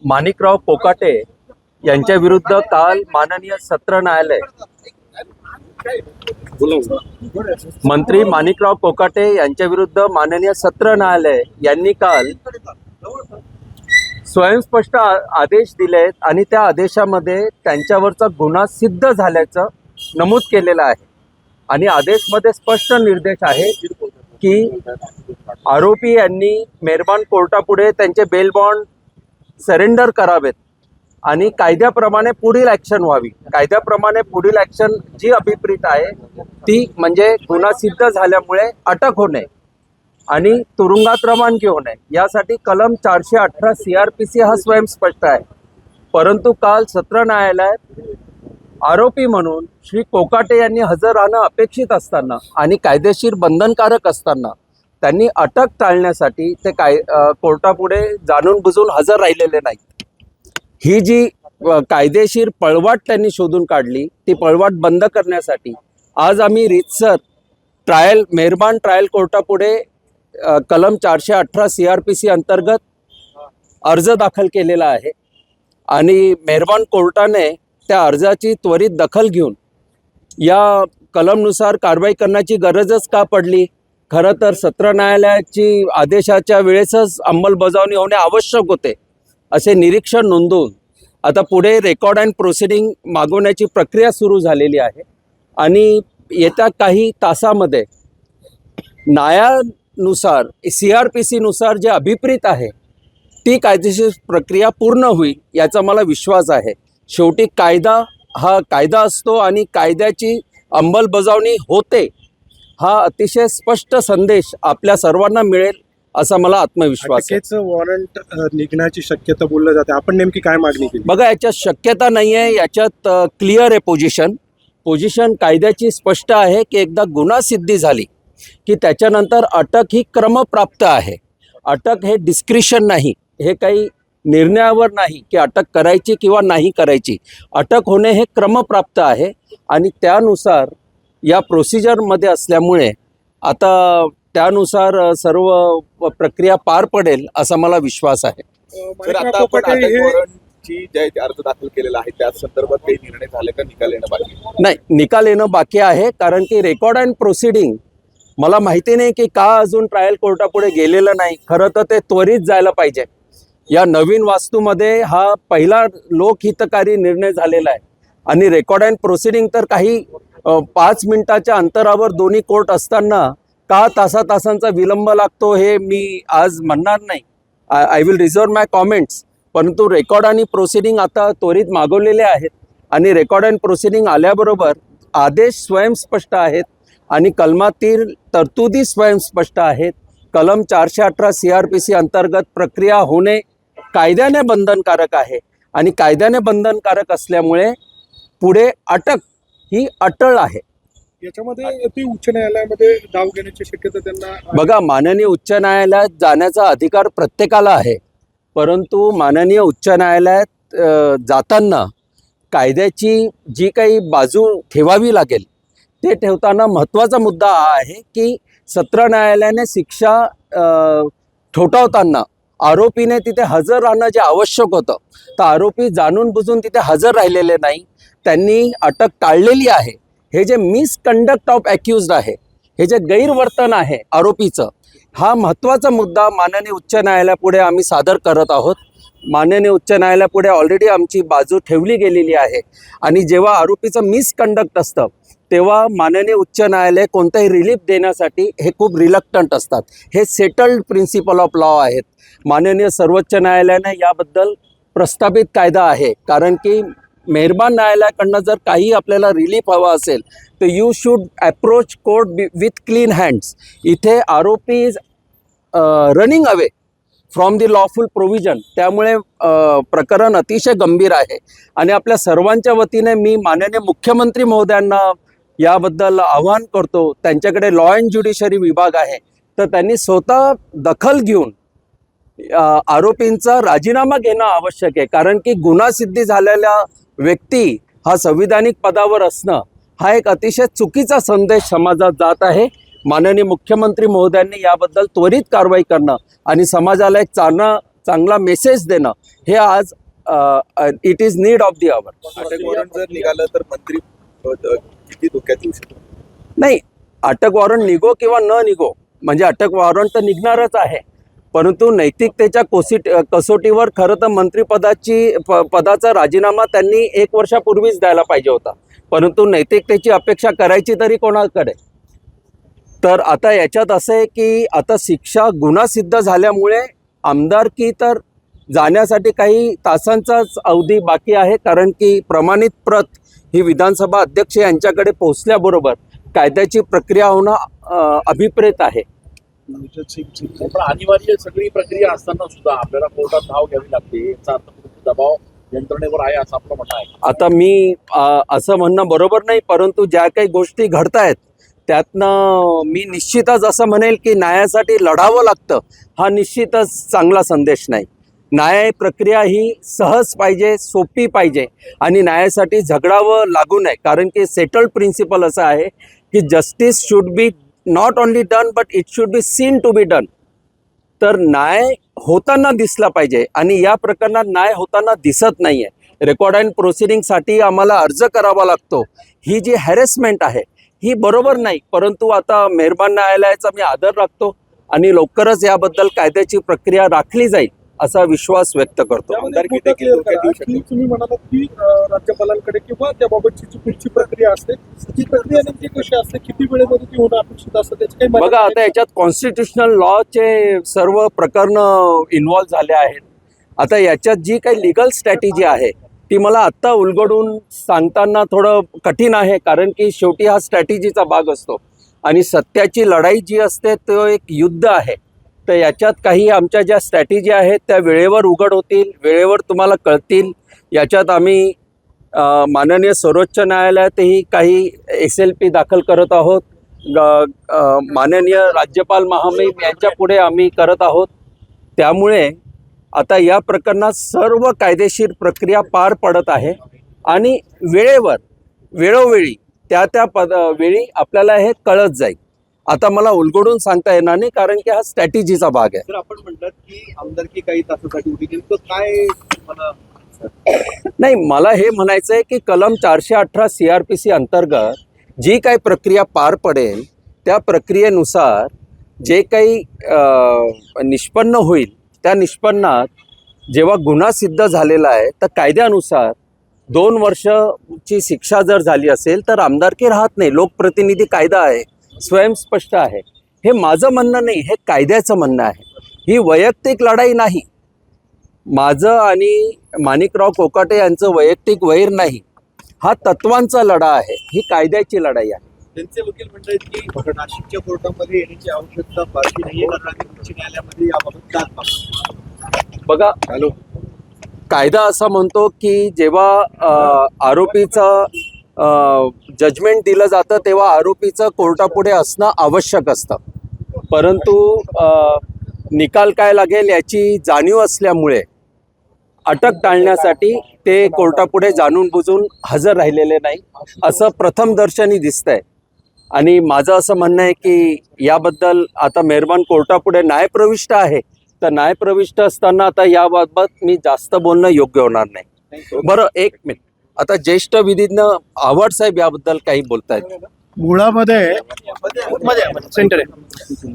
माणिकराव कोकाटे यांच्या विरुद्ध काल माननीय सत्र न्यायालय मंत्री माणिकराव कोकाटे यांच्या विरुद्ध माननीय सत्र न्यायालय यांनी काल स्वयंस्पष्ट आदेश दिलेत आणि त्या आदेशामध्ये त्यांच्यावरचा गुन्हा सिद्ध झाल्याचं नमूद केलेलं आहे आणि आदेशमध्ये स्पष्ट निर्देश आहे की आरोपी यांनी मेहरबान कोर्टापुढे त्यांचे बेल बॉन्ड सरेंडर करावेत आणि कायद्याप्रमाणे पुढील ॲक्शन व्हावी। कायद्याप्रमाणे पुढील ॲक्शन जी अभिप्रेत आहे ती म्हणजे गुन्हा सिद्ध झाल्यामुळे अटक होणे आणि तुरुंगात रवानगी होणे, यासाठी कलम 418 CRPC हा स्वयंस्पष्ट आहे। परंतु काल सत्र न्यायालयात आरोपी म्हणून श्री कोकाटे यांनी हजर राहणं अपेक्षित असताना आणि कायदेशीर बंधनकारक असताना त्यांनी अटक टाळण्यासाठी ते कोर्टापुढे जाणून बुजून हजर राहिलेले नाहीत। ही जी कायदेशीर पळवाट त्यांनी शोधून काढली ती पळवाट बंद करण्यासाठी आज आम्ही रीतसर मेहरबान ट्रायल कोर्टापुढे कलम 418 CRPC अंतर्गत अर्ज दाखल केलेला आहे आणि मेहरबान कोर्टाने त्या अर्जाची त्वरित दखल घेऊन या कलमनुसार कारवाई करण्याची गरजच का पडली। खरं तर सत्र न्यायालयाची आदेशाच्या वेळेसच अंमलबजावणी होणे आवश्यक होते असे निरीक्षण नोंदवून आता पुढे रेकॉर्ड अँड प्रोसिडिंग मागवण्याची प्रक्रिया सुरू झालेली आहे आणि येत्या काही तासामध्ये न्यायानुसार CRPC नुसार जे अभिप्रेत आहे ती कायदेशीर प्रक्रिया पूर्ण होईल याचा मला विश्वास आहे। शेवटी कायदा हा कायदा असतो आणि कायद्याची अंमलबजावणी होते हा अतिशय स्पष्ट संदेश आपल्या सर्वांना मिळेल असा मला आत्मविश्वास आहे। वॉरंट निघण्याची शक्यता बोललं जाते, आपण नेमकी काय मागणी केली? बघा, याच्यात शक्यता नाही आहे, याच्यात क्लिअर आहे पोझिशन कायद्याची स्पष्ट आहे की एकदा गुन्हा सिद्धी झाली की त्याच्यानंतर अटक ही क्रमप्राप्त आहे। अटक हे डिस्क्रिशन नाही, हे काही निर्णयावर नाही की अटक करायची किंवा नाही करायची। अटक होणे हे क्रमप्राप्त आहे आणि त्यानुसार या प्रोसिजरमध्ये असल्यामुळे आता त्यानुसार सर्व प्रक्रिया पार पडेल असा मला विश्वास आहे। तर आता आपण अटक वॉरंटची जे अर्ज दाखल केलेला आहे त्या संदर्भात काही निर्णय झाले का? निकाल येणं बाकी नाही, निकाल येणं बाकी आहे कारण की रेकॉर्ड अँड प्रोसिडिंग मला माहिती नाही की का अजून ट्रायल कोर्टापुढे गेलेलं नाही। खरं तर ते त्वरित जायला पाहिजे। या नवीन वास्तूमध्ये हा पहिला लोकहितकारी निर्णय झालेला आहे आणि रेकॉर्ड अँड प्रोसिडिंग तर काही 5 मिनिटाच्या अंतरावर दोन्ही कोर्ट असताना का तासांचा विलंब लागतो हे मी आज म्हणणार नाही। I will reserve my comments. परंतु रेकॉर्ड आणि प्रोसिडिंग आता त्वरित मागवलेले आहेत आणि रेकॉर्ड अँड प्रोसिडिंग आल्याबरोबर आदेश स्वयंस्पष्ट आहेत आणि कलमातील तरतुदी स्वयंस्पष्ट आहेत। कलम 418 CRPC अंतर्गत प्रक्रिया होणे कायद्याने बंधनकारक आहे आणि कायद्याने बंधनकारक असल्यामुळे पुढे अटक ही अटळ आहे। याच्यामध्ये ती उच्च न्यायालयामध्ये दाव घेण्याची शक्यता त्यांना? बघा, माननीय उच्च न्यायालयात जाण्याचा अधिकार प्रत्येकाला आहे, परंतु माननीय उच्च न्यायालयात जाताना कायद्याची जी काही बाजू ठेवावी लागेल ते ठेवताना महत्त्वाचा मुद्दा हा आहे की सत्र न्यायालयाने शिक्षा ठोठावताना आरोपीने तिथे हजर राहणं जे आवश्यक होतं तर आरोपी जाणून बुजून तिथे हजर राहिलेले नाही, त्यांनी अटक टाळलेली आहे। हे जे मिसकंडक्ट ऑफ ॲक्युज्ड आहे, हे जे गैरवर्तन आहे आरोपीचं, हा महत्त्वाचा मुद्दा माननीय उच्च न्यायालयापुढे आम्ही सादर करत आहोत। माननीय उच्च न्यायालयापुढे ऑलरेडी आमची बाजू ठेवली गेलेली आहे आणि जेव्हा आरोपीचं मिसकंडक्ट असतं तेव्हा माननीय उच्च न्यायालय कोणताही रिलीफ देण्यासाठी हे खूप रिलक्टंट असतात। हे सेटल्ड प्रिन्सिपल ऑफ लॉ आहेत। माननीय सर्वोच्च न्यायालयाने याबद्दल प्रस्थापित कायदा आहे, कारण की मेहरबान न्यायालयाकडनं जर काही आपल्याला रिलीफ हवा असेल तर you should approach court with clean hands. इथे आरोपी is running away from the lawful provision, त्यामुळे प्रकरण अतिशय गंभीर आहे आणि आपल्या सर्वांच्या वतीने मी माननीय मुख्यमंत्री महोदयांना याबद्दल आवाहन करतो। त्यांच्याकडे लॉ अँड ज्युडिशरी विभाग आहे तर त्यांनी स्वतः दखल घेऊन आरोपींचा राजीनामा घेणं आवश्यक आहे, कारण की गुन्हा सिद्धी झालेला व्यक्ती हा संविधानिक पदावर असणं हा एक अतिशय चुकीचा संदेश समाजात जात आहे। माननीय मुख्यमंत्री महोदयांनी याबद्दल त्वरित कारवाई करणं आणि समाजाला एक चांगला मेसेज देणं हे आज it is need of the hour. अटक वॉरंट जर निघालं तर मंत्री पद किती धोक्यात येऊ शकतं? नाही, अटक वॉरंट निघो किंवा न निघो, म्हणजे अटक वॉरंट तर निघणारच आहे, परंतु नैतिकतेच्या कसोटीवर खरं तर पदाचा राजीनामा त्यांनी 1 वर्षापूर्वीच द्यायला पाहिजे होता, परंतु नैतिकतेची अपेक्षा करायची तरी कोणाकडे. तर आता याच्यात असं आहे की आता शिक्षा गुन्हा सिद्ध झाल्यामुळे आमदारकी तर जाण्यासाठी काही तासांचाच अवधी बाकी आहे, कारण की प्रमाणित प्रत ही विधानसभा अध्यक्ष यांच्याकडे पोहोचल्याबरोबर कायद्याची प्रक्रिया होणं अभिप्रेत आहे. पण अनिवार्य सगळी प्रक्रिया असताना सुद्धा आपल्याला कोर्टात धाव घ्यावी लागते, याचा अर्थ दबाव यंत्रणेवर आहे असं आपलं म्हणणं आहे. आता मी असं म्हणणं बरोबर नाही, परंतु ज्या काही गोष्टी घडतायत त्यातनं मी निश्चितच असं म्हणेल की न्यायासाठी लढावं लागतं, हा निश्चितच चांगला संदेश नाही. न्याय प्रक्रिया ही सहज पाहिजे, सोपी पाहिजे आणि न्यायासाठी झगडावं लागू नये, कारण की सेटल्ड प्रिन्सिपल असं आहे की justice should be not only done but it should be seen to be done. तर न्याय होताना दिसला पाहिजे आणि या प्रकरणात न्याय होताना दिसत नाही आहे. रेकॉर्ड अँड प्रोसिडिंगसाठी आम्हाला अर्ज करावा लागतो. ही जी हॅरेसमेंट आहे ही बरोबर नाही, परंतु आता मेहरबान न्यायालयाचा मी आदर राखतो आणि लवकरच याबद्दल कायद्याची प्रक्रिया राखली जाईल असा विश्वास व्यक्त करतो. आमदार किती धोक्यात येऊ शकतो? तुम्ही म्हणालात की राज्यपालांकडे किंवा त्याबाबतची जी पुढची प्रक्रिया असते ती प्रक्रिया नेमकी कशी असते, किती वेळेमध्ये ती होणं अपेक्षित असतं, त्याची काही बघा, आता याच्यात कॉन्स्टिट्युशनल लॉचे सर्व प्रकरणं इन्व्हॉल्व्ह झाले आहेत. आता याच्यात जी काही लिगल स्ट्रॅटेजी आहे ती मला आत्ता उलगडून सांगताना थोडं कठीण आहे, कारण की शेवटी हा स्ट्रॅटेजीचा भाग असतो आणि सत्याची लढाई जी असते तो एक युद्ध आहे. तर याच्यात काही आमच्या ज्या स्ट्रॅटेजी आहेत त्या वेळेवर उघड होतील, वेळेवर तुम्हाला कळतील. याच्यात आम्ही माननीय सर्वोच्च न्यायालयातही काही SLP दाखल करत आहोत, माननीय राज्यपाल महामहिम यांच्या पुढे आम्ही करत आहोत. त्यामुळे आता या प्रकरणात सर्व कायदेशीर प्रक्रिया पार पडत आहे आणि वेळोवेळी त्या वेळी आपल्याला हे कळत जाईल. आता मला उलगडून सांगता येणार नाही, कारण की हा स्ट्रॅटेजीचा भाग आहे. जर आपण म्हणतात की आमदारकी काही तासासाठी होती, नेमकं काय मला नाही, मला हे म्हणायचं आहे की कलम 418 CRPC अंतर्गत जी काही प्रक्रिया पार पडेल त्या प्रक्रियेनुसार जे काही निष्पन्न होईल त्या निष्पन्नात जेव्हा गुन्हा सिद्ध झालेला आहे तर कायद्यानुसार 2 वर्षाची शिक्षा जर झाली असेल तर आमदारकी राहत नाही. लोकप्रतिनिधी कायदा आहे, स्वयंस्पष्ट आहे. हे माझं म्हणणं नाही, हे कायद्याचं म्हणणं आहे. ही वैयक्तिक लढाई नाही, माझं आणि माणिकराव कोकाटे यांचं वैयक्तिक वैर नाही, हा तत्वांचा लढा आहे, ही कायद्याची लढाई आहे. त्यांचे वकील म्हणतात की नाशिकच्या कोर्टामध्ये येण्याची आवश्यकता फारशी नाहीये, कारण आम्ही उच्च न्यायालयामध्ये याबाबत दाद मागतो. बघा, कायदा असा म्हणतो की जेव्हा आरोपीचं जजमेंट दिलं जातं तेव्हा आरोपीचं कोर्टापुढे असणं आवश्यक असतं, परंतु निकाल काय लागेल याची जाणीव असल्यामुळे अटक टाळण्यासाठी ते कोर्टापुढे जाणून बुजून हजर राहिलेले नाही असं प्रथमदर्शनी दिसतंय. आणि माझं असं म्हणणं आहे की याबद्दल आता मेहरबान कोर्टापुढे न्यायप्रविष्ट आहे, तर न्यायप्रविष्ट असताना आता याबाबत मी जास्त बोलणं योग्य होणार नाही. बरं, 1 मिनिट. आता ज्येष्ठ विधिज्ञ आव्हाड साहेब याबद्दल काही बोलतायत.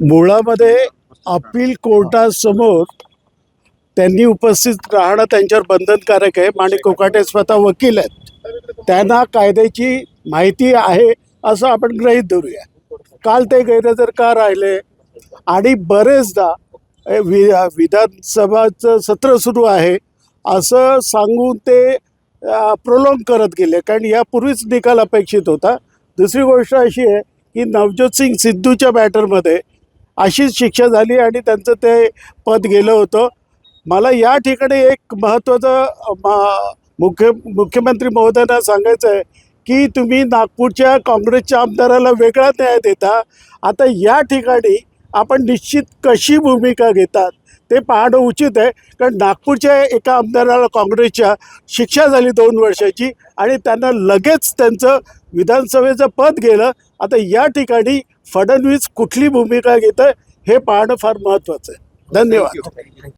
मुळामध्ये अपील कोर्टासमोर त्यांनी उपस्थित राहणं त्यांच्यावर बंधनकारक आहे. माणिक कोकाटे स्वतः वकील आहेत, त्यांना कायद्याची माहिती आहे असं आपण गृहीत धरूया. काल ते गैरहजर का राहिले आणि बरेचदा विधानसभाचं सत्र सुरू आहे असं सांगून ते प्रोलॉंग करत गेले, कारण यापूर्वीच निकाल अपेक्षित होता. दुसरी गोष्ट अशी आहे की नवज्योत सिंग सिद्धूच्या मॅटरमध्ये अशीच शिक्षा झाली आणि त्यांचं ते पद गेलं होतं. मला या ठिकाणी एक महत्त्वाचं मुख्यमंत्री महोदयांना सांगायचं आहे की तुम्ही नागपूरच्या काँग्रेसच्या आमदाराला वेगळा न्याय देता. आता या ठिकाणी आपण निश्चित कशी भूमिका घेतात ते पाहणं उचित आहे, कारण नागपूरच्या एका आमदाराला काँग्रेसच्या शिक्षा झाली 2 वर्षाची आणि त्यांना लगेच त्यांचं विधानसभेचं पद गेलं. आता या ठिकाणी फडणवीस कुठली भूमिका घेतं हे पाहणं फार महत्त्वाचं आहे. धन्यवाद.